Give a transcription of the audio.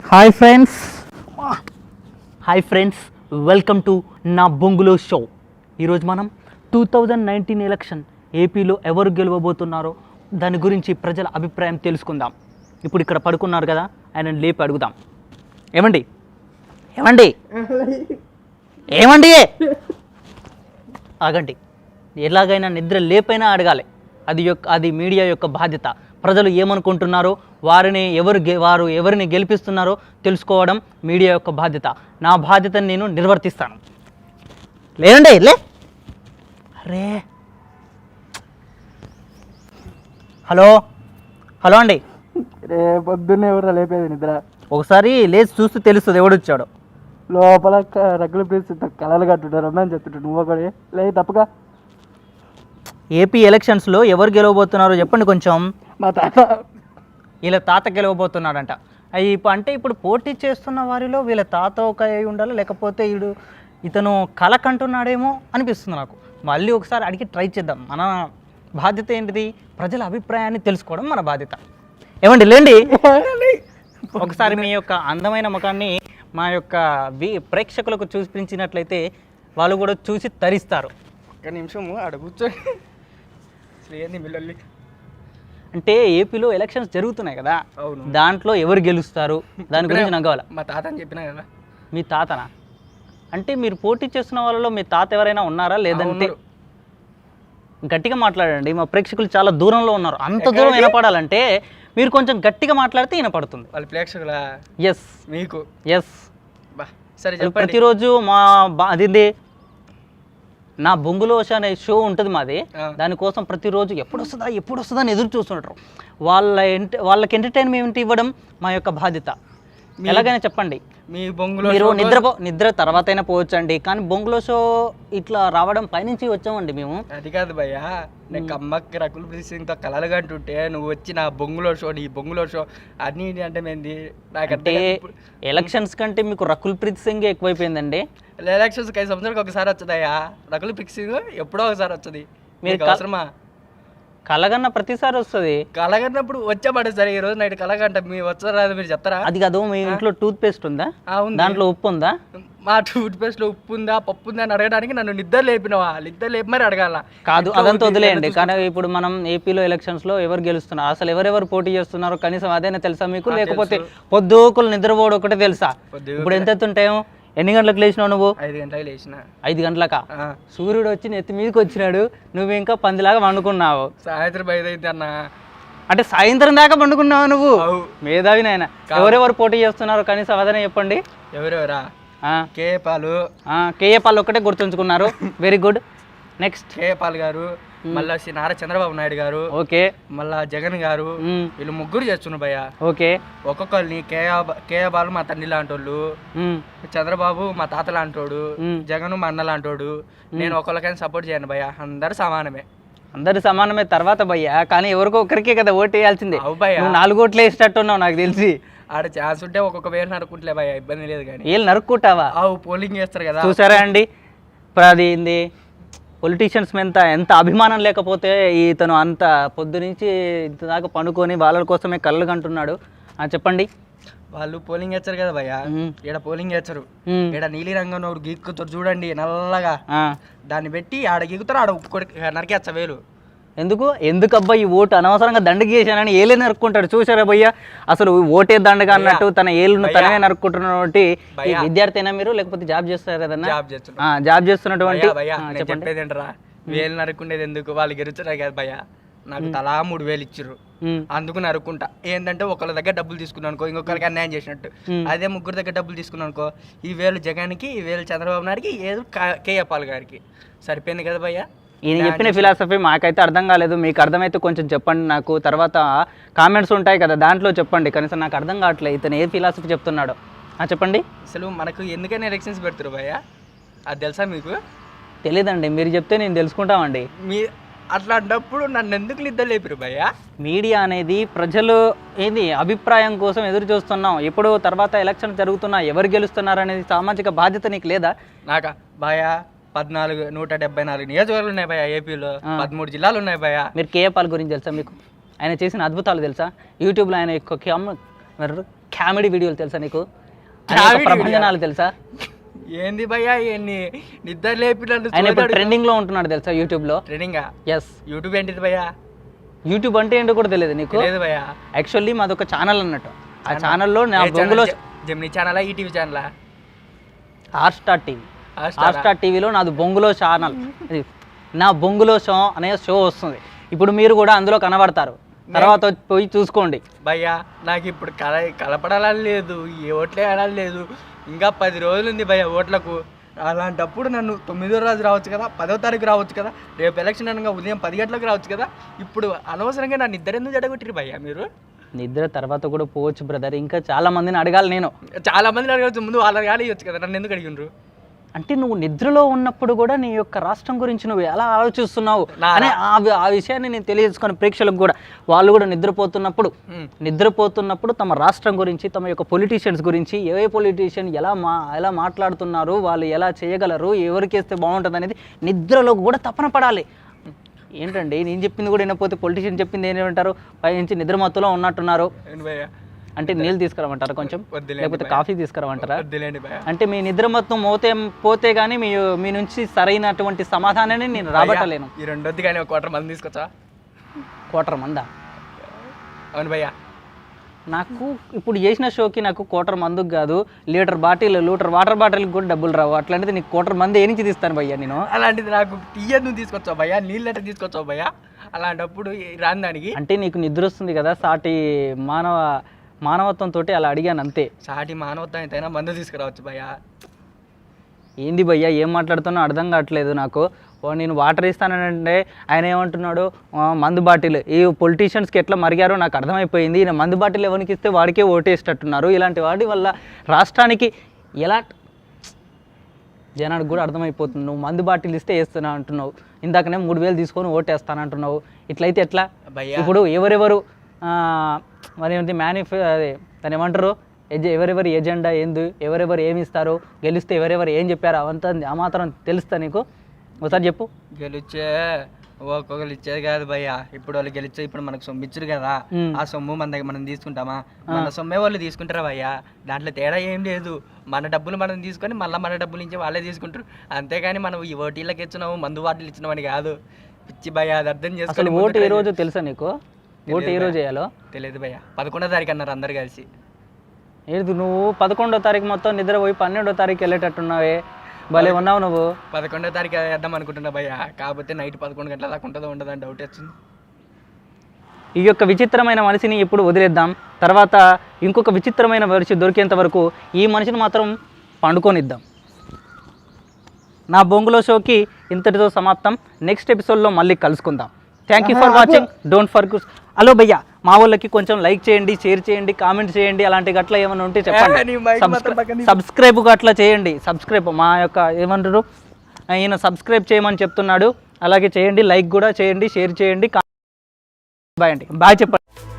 Hi friends welcome to నా బొంగులో show. ఈరోజు మనం 2019 ఎలక్షన్ ఏపీలో ఎవరు గెలవబోతున్నారో దాని గురించి ప్రజల అభిప్రాయం తెలుసుకుందాం. ఇప్పుడు ఇక్కడ పడుకున్నారు కదా, ఆయన లేపి అడుగుదాం. ఏమండి ఏమండి ఏమండి ఆగండి. ఎలాగైనా నిద్ర లేపైనా అడగాలి. అది మీడియా యొక్క బాధ్యత. ప్రజలు ఏమనుకుంటున్నారో వారు ఎవరిని గెలిపిస్తున్నారో తెలుసుకోవడం మీడియా యొక్క బాధ్యత. నా బాధ్యతను నేను నిర్వర్తిస్తాను. లేదండి లే. అరే హలో హలో అండి. రే పొద్దున్నే ఎవరు లేపేది నిద్ర. ఒకసారి లేచి చూస్తే తెలుస్తుంది ఎవడొచ్చాడు. లోపల రగ్గులు ప్లేస్ కళలు కట్టుంటారు అని చెప్తుంటాడు. నువ్వు ఒకటి లే తప్పగా. ఏపీ ఎలక్షన్స్లో ఎవరు గెలవబోతున్నారో చెప్పండి కొంచెం. మా తాత వీళ్ళ తాత గెలవబోతున్నాడంట. ఇప్పుడు పోటీ చేస్తున్న వారిలో వీళ్ళ తాత ఒక అయి ఉండాలి, లేకపోతే ఇతను కళ కంటున్నాడేమో అనిపిస్తుంది నాకు. మళ్ళీ ఒకసారి అడిగి ట్రై చేద్దాం. మన బాధ్యత ఏంటిది? ప్రజల అభిప్రాయాన్ని తెలుసుకోవడం మన బాధ్యత. ఏమండి లేండి. ఒకసారి మీ యొక్క అందమైన ముఖాన్ని మా యొక్క ప్రేక్షకులకు చూపించినట్లయితే వాళ్ళు కూడా చూసి తరిస్తారు. ఒక నిమిషము ఆడ కూర్చొని శ్రీయంది మిల్లల్లి. అంటే ఏపీలో ఎలక్షన్స్ జరుగుతున్నాయి కదా, అవును. దాంట్లో ఎవరు గెలుస్తారు దాని గురించి నాకు కావాలి. మా తాత అని చెప్పినా కదా. మీ తాతనా? అంటే మీరు పోటీ చేస్తున్న వాళ్ళలో మీ తాత ఎవరైనా ఉన్నారా? లేదంటే గట్టిగా మాట్లాడండి. మా ప్రేక్షకులు చాలా దూరంలో ఉన్నారు. అంత దూరం వినపడాలంటే మీరు కొంచెం గట్టిగా మాట్లాడితే వినపడుతుంది. వాళ్ళ ప్రేక్షకులా? ఎస్ మీకు ఎస్. సరే ప్రతిరోజు అదింది నా బొంగులోష అనే షో ఉంటుంది మాది. దానికోసం ప్రతిరోజు ఎప్పుడు వస్తుందా అని ఎదురు చూస్తుంటారు. వాళ్ళకి ఎంటర్టైన్మెంట్ ఇవ్వడం మా యొక్క బాధ్యత. ఎలాగైనా చెప్పండి. మీ బొంగులో మీరు నిద్ర తర్వాత అయినా పోవచ్చండి, కానీ బొంగులో షో ఇట్లా రావడం పైనుంచి వచ్చామండి మేము. అది కాదు భయ్యా, నాకు అమ్మకి రకుల్ ప్రీత్ సింగ్తో కలలుగా అంటుంటే నువ్వు వచ్చి నా బొంగులో షో నీ బొంగులో షో అన్నీ అంటే ఏంది? నాకంటే ఎలక్షన్స్ కంటే మీకు రకుల్ ప్రీత్ సింగ్ ఎక్కువైపోయిందండి. ఎలక్షన్స్ 5 సంవత్సరాలకు ఒకసారి వచ్చదయ్యా. రకుల్ ప్రీత్ సింగ్ ఎప్పుడో ఒకసారి వస్తుంది. మీరు అవసరమా? కలగన్న ప్రతిసారి వస్తుంది. కలగన్నప్పుడు వచ్చామంటే సరే ఈ రోజు నైట్ కలగంట మీ వచ్చారా మీరు చెప్తారా? అది కాదు. మీ ఇంట్లో టూత్ పేస్ట్ ఉందా? దాంట్లో ఉప్పు ఉందా? మా టూత్ పేస్ట్ లో ఉప్పు ఉందా పప్పు ఉందా అని అడగడానికి నన్ను నిద్ర లేపినవా? నిద్ర లేపి మరి అడగాల కాదు, అదంతా వదిలేయండి. కానీ ఇప్పుడు మనం ఏపీలో ఎలక్షన్స్ లో ఎవరు గెలుస్తున్నారు, అసలు ఎవరెవరు పోటీ చేస్తున్నారో కనీసం అదైనా తెలుసా మీకు? లేకపోతే పొద్దుకులు నిద్రపోవడం ఒకటే తెలుసా? ఇప్పుడు ఎంత ఎత్తుంటాయో? ఎన్ని గంటలకు లేచినావు నువ్వు? 5 గంటలకు లేచిన. 5 గంటలకా? సూర్యుడు వచ్చి నెత్తి మీదకి వచ్చినాడు, నువ్వు ఇంకా పందిలాగా పండుకున్నావు. సాయంత్రం 5 అయింది అన్న. అంటే సాయంత్రం దాకా పండుకున్నావు నువ్వు? మేధావి నాయన. ఎవరెవరు పోటీ చేస్తున్నారు కనీసం అదనే చెప్పండి. ఎవరెవరా? కేఏ పాల్ ఒక్కటే గుర్తుంచుకున్నారు. Very good. Next K A Paul గారు, మళ్ళా నారా చంద్రబాబు నాయుడు గారు, ఓకే, మళ్ళా జగన్ గారు, వీళ్ళు ముగ్గురు చేస్తున్నారు భయ్య. ఓకే, ఒక్కొక్కరిని కేఏ బాలు మా తండ్రి లాంటోళ్ళు, చంద్రబాబు మా తాత లాంటోడు, జగన్ మా అన్న లాంటోడు. నేను ఒకళ్ళకైనా సపోర్ట్ చేయను భయ్య. అందరు సమానమే. తర్వాత భయ్య, కానీ ఎవరికో ఒకరికే కదా ఓటు వేయాల్సిందే. 4 ఓట్లు వేసేటట్టున్నావు నాకు తెలిసి. ఆడ ఛాన్స్ ఉంటే ఒక్కొక్క వేలు నరుక్కుంటలే భయ్య, ఇబ్బంది లేదు. కానీ వీళ్ళు నరుక్కుంటావా? పోలింగ్ చేస్తారు కదా. చూసారా అండి, అది ఏంది పొలిటీషియన్స్ మీద ఎంత అభిమానం లేకపోతే ఇతను అంత పొద్దు నుంచి ఇంత దాకా పనుకొని వాళ్ళ కోసమే కళ్ళు కంటున్నాడు. చెప్పండి. వాళ్ళు పోలింగ్ వేస్తారు కదా భయ్య, ఈడ పోలింగ్ వేస్తారు. ఈడ నీలి రంగం గీక్కుతారు చూడండి నల్లగా, దాన్ని పెట్టి ఆడ గీకుతారు, ఆడ నరికేచ్చ వేలు. ఎందుకు అబ్బాయి ఈ ఓటు అనవసరంగా దండకి చేశానని ఏలే నరుక్కుంటాడు. చూసారా భయ్య, అసలు ఓటే దండగా అన్నట్టు తన ఏళ్ళను తనమే నరుక్కుంటున్నటువంటి విద్యార్థి అయినా మీరు, లేకపోతే జాబ్ చేస్తారు కదన్నా? జాబ్ చేస్తున్నటువంటి చెప్పేదేంటరా, వేలు నరుక్కుండేది ఎందుకు? వాళ్ళు గెలుచున్నారు కదా భయ్య. నాకు తలా 3,000 ఇచ్చిర్రు, అందుకు నరుక్కుంటా. ఏంటంటే ఒకళ్ళ దగ్గర డబ్బులు తీసుకున్నాను అనుకో, ఇంకొకరికి అన్యాయం చేసినట్టు. అదే ముగ్గురు దగ్గర డబ్బులు తీసుకున్నాను అనుకో, ఈ వేలు జగన్కి, ఈ వేలు చంద్రబాబు నాయుడికి, ఏదో కేఏ పాల్ గారికి సరిపోయింది కదా భయ్య. ఈయన చెప్పిన ఫిలాసఫీ మాకైతే అర్థం కాలేదు. మీకు అర్థమైతే కొంచెం చెప్పండి నాకు. తర్వాత కామెంట్స్ ఉంటాయి కదా, దాంట్లో చెప్పండి. కనీసం నాకు అర్థం కావట్లేదు ఇతను ఏ ఫిలాసఫీ చెప్తున్నాడో. చెప్పండి. అసలు మనకు ఎందుకని ఎలక్షన్స్ పెడతారు భయ్య, అది తెలుసా మీకు? తెలీదండి, మీరు చెప్తే నేను తెలుసుకుంటామండి. అట్లాంటప్పుడు నన్ను ఎందుకు నిద్ర లేపిరు భయ్య? మీడియా అనేది ప్రజలు అభిప్రాయం కోసం ఎదురు చూస్తున్నాం. ఎప్పుడు తర్వాత ఎలక్షన్ జరుగుతున్నా ఎవరు గెలుస్తున్నారు అనేది సామాజిక బాధ్యత నీకు లేదా? నాకా భయ్య, 174 నియోజకవర్గాలు ఉన్నాయి భయ్య ఏపీలో. 13 జిల్లాలు ఉన్నాయి భయ్య. మీరు కేఏ పాల్ గురించి తెలుసా మీకు? ఆయన చేసిన అద్భుతాలు తెలుసా? యూట్యూబ్లో ఆయన కామెడీ వీడియోలు తెలుసా నీకు? Comedy ప్రభంజనాలు తెలుసా? ఏంది భయ్యా ఇవన్నీ నిద్ర లేపినట్టు ఆయన ఇప్పుడు ట్రెండింగ్ లో ఉంటున్నాడు తెలుసా యూట్యూబ్ లో? ట్రెండింగా? ఎస్. యూట్యూబ్ ఏంటిది భయ్యా? యూట్యూబ్ అంటే ఏంటో కూడా తెలియదు నీకు? లేదు భయ్యా. యాక్చువల్లీ మాది ఒక ఛానల్ అన్నట్టు. ఆ ఛానల్లో నా బొంగులో జెమినీ ఛానలా, ఈటీవీ ఛానలా? Hotstar TV. హాట్స్టార్ టీవీలో నాది బొంగులో ఛానల్. నా బొంగులో షో అనే షో వస్తుంది. ఇప్పుడు మీరు కూడా అందులో కనబడతారు. తర్వాత పోయి చూసుకోండి భయ్యా. నాకు ఇప్పుడు కలపడాలని లేదు, ఏ ఓట్లే ఆడాలి లేదు. ఇంకా 10 రోజులు ఉంది భయ్యా ఓట్లకు. అలాంటప్పుడు నన్ను 9వ రోజు రావచ్చు కదా, 10వ తారీఖు రావచ్చు కదా, రేపు ఎలక్షన్ అనగా ఉదయం 10 గంటలకు రావచ్చు కదా. ఇప్పుడు అనవసరంగా నన్ను ఇద్దరు ఎందుకు జడగొట్టిరు భయ్యా మీరు? నిద్ర తర్వాత కూడా పోవచ్చు బ్రదర్. ఇంకా చాలా మందిని అడగాలి నేను. చాలా మందిని అడగవచ్చు, ముందు వాళ్ళని అడగచ్చు కదా, నన్ను ఎందుకు అడిగినరు? అంటే నువ్వు నిద్రలో ఉన్నప్పుడు కూడా నీ యొక్క రాష్ట్రం గురించి నువ్వు ఎలా ఆలోచిస్తున్నావు అనే ఆ విషయాన్ని నేను తెలియజేసుకుని ప్రేక్షకులకు కూడా, వాళ్ళు కూడా నిద్రపోతున్నప్పుడు తమ రాష్ట్రం గురించి, తమ యొక్క పొలిటీషియన్స్ గురించి, ఏ పొలిటీషియన్ ఎలా మాట్లాడుతున్నారు, వాళ్ళు ఎలా చేయగలరు, ఎవరికి వేస్తే బాగుంటుంది అనేది నిద్రలో కూడా తపన పడాలి. ఏంటండి నేను చెప్పింది కూడా వినకపోతే పొలిటీషియన్ చెప్పింది ఏమంటారు? పై నుంచి నిద్ర మత్తులో ఉన్నట్టున్నారు అంటే నీళ్ళు తీసుకురమంటారా కొంచెం, లేకపోతే కాఫీ తీసుకురమంటారా? అంటే మీ నిద్ర మొత్తం పోతే కానీ మీ నుంచి సరైనటువంటి సమాధానాన్ని నేను రాబట్టలేను. ఈ రెండొద్దు కానీ ఒక క్వార్టర్ మంది తీసుకొచ్చా? క్వార్టర్ మందా? అవును భయ్యా. నాకు ఇప్పుడు చేసిన షోకి నాకు క్వార్టర్ మందుకు కాదు, లీటర్ వాటర్ బాటిల్కి కూడా డబ్బులు రావు. అట్లాంటిది నీకు క్వార్టర్ మంది ఏ నుంచి తీస్తాను భయ్యా నేను? అలాంటిది నాకు టీయర్ నువ్వు తీసుకొచ్చావు భయ్యా, నీళ్ళు ఎట్లా తీసుకొచ్చావు భయ్యా? అలాంటప్పుడు రాని దానికి అంటే నీకు నిద్ర వస్తుంది కదా, సాటి మానవత్వంతో అలా అడిగాను అంతే. సాటి మానవత్వం ఎంతైనా మందు తీసుకురావచ్చు భయ్యా. ఏంది భయ్యా ఏం మాట్లాడుతున్నా అర్థం కావట్లేదు నాకు. నేను వాటర్ ఇస్తానంటే ఆయన ఏమంటున్నాడు మందు బాటిల్. ఈ పొలిటీషియన్స్కి ఎట్లా మరిగారో నాకు అర్థమైపోయింది. ఈయన మందు బాటిల్ ఎవరికి ఇస్తే వాడికే ఓటేసేటట్టున్నారు. ఇలాంటి వాటి వల్ల రాష్ట్రానికి ఎలా జనానికి కూడా అర్థమైపోతుంది. నువ్వు మందు బాటిల్ ఇస్తే వేస్తున్నా అంటున్నావు, ఇందాకనే 3000 తీసుకొని ఓటేస్తానంటున్నావు. ఇట్లయితే ఎట్లా? ఇప్పుడు ఎవరెవరు మరి ఏంటి అదే దాన్ని ఏమంటారు, ఎవరెవరి ఎజెండా ఏంది, ఎవరెవరు ఏమి ఇస్తారు, గెలిస్తే ఎవరెవరు ఏం చెప్పారు, అవంతా ఆ మాత్రం తెలుస్తా నీకు? ఒకసారి చెప్పు. గెలిచే ఒక్కొక్కరు ఇచ్చేది కాదు భయ్యా. ఇప్పుడు వాళ్ళు గెలిచే ఇప్పుడు మనకు సొమ్ము ఇచ్చారు కదా, ఆ సొమ్ము మన దగ్గర మనం తీసుకుంటామా? మన సొమ్మే వాళ్ళు తీసుకుంటారా భయ్యా? దాంట్లో తేడా ఏం లేదు. మన డబ్బులు మనం తీసుకొని మళ్ళీ మన డబ్బులు నుంచి వాళ్ళే తీసుకుంటారు. అంతేగాని మనం ఈ ఓటీలకు ఇచ్చినాము, మందు వాటిలు ఇచ్చినామని కాదు. పిచ్చి భయ్యా, అది అర్థం చేసుకోవాలి. ఓటు ఏ రోజు తెలుసా నీకు? ఓటు ఏ రోజు వేయాలో తెలియదు భయ్యా. 11వ తారీఖు అన్నారు అందరు కలిసి. ఏది నువ్వు 11వ తారీఖు మొత్తం నిద్రపోయి 12వ తారీఖు వెళ్ళేటట్టున్నావే, భలే ఉన్నావు నువ్వు. 11వ తారీఖు వేద్దాం అనుకుంటున్నా భయ్యా, కాకపోతే నైట్ 11 గంటల దాకా ఉంటుందో ఉండదని డౌట్ వచ్చింది. ఈ యొక్క విచిత్రమైన మనిషిని ఇప్పుడు వదిలేద్దాం. తర్వాత ఇంకొక విచిత్రమైన మనిషి దొరికేంత వరకు ఈ మనిషిని మాత్రం పండుకొనిద్దాం. నా బొంగులో షోకి ఇంతటితో సమాప్తం. నెక్స్ట్ ఎపిసోడ్లో మళ్ళీ కలుసుకుందాం. Thank you for watching. Don't forget. Hello భయ్యా, మా వాళ్ళకి కొంచెం లైక్ చేయండి, షేర్ చేయండి, కామెంట్ చేయండి. అలాంటి గట్ల ఏమైనా ఉంటే చెప్పండి. సబ్స్క్రైబ్ గట్లా చేయండి. సబ్స్క్రైబ్ మా యొక్క ఏమంటారు, ఈయన సబ్స్క్రైబ్ చేయమని చెప్తున్నాడు. అలాగే చేయండి, లైక్ కూడా చేయండి, షేర్ చేయండి. బాయ్ అండి, బాయ్ చెప్పండి.